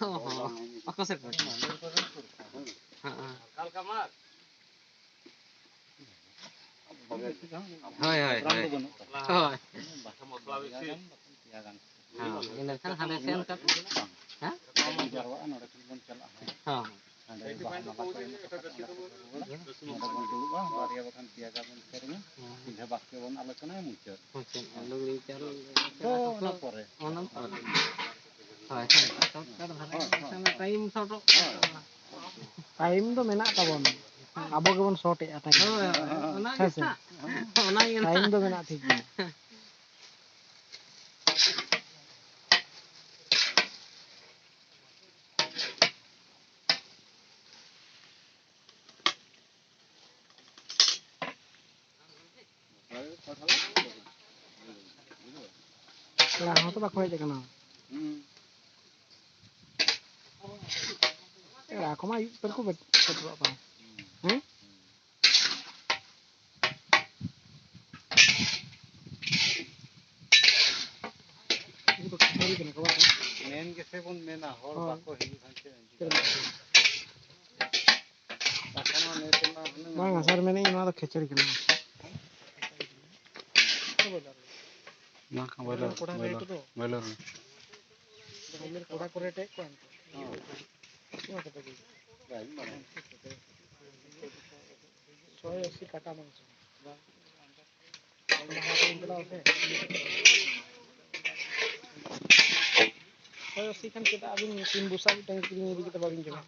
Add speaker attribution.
Speaker 1: Ako sir. Hoy. Hoy. Ini kan ada sen kan? Hah? Hah.
Speaker 2: Time do menak tabon. Abo gebon short ya time. Time do menak thik. Lah ho to bako hej kana. Aku mah perku betul apa?
Speaker 3: Main ke pun mena hor bako hiu sanche.
Speaker 2: Bang asar mene ina do khechari kana.
Speaker 3: Na ka boiler.
Speaker 2: Boiler koda kore tek ko anto. Soy así kata mangsho. Soy así kan kita abin 3 busa kita kirim ini kita babin coba.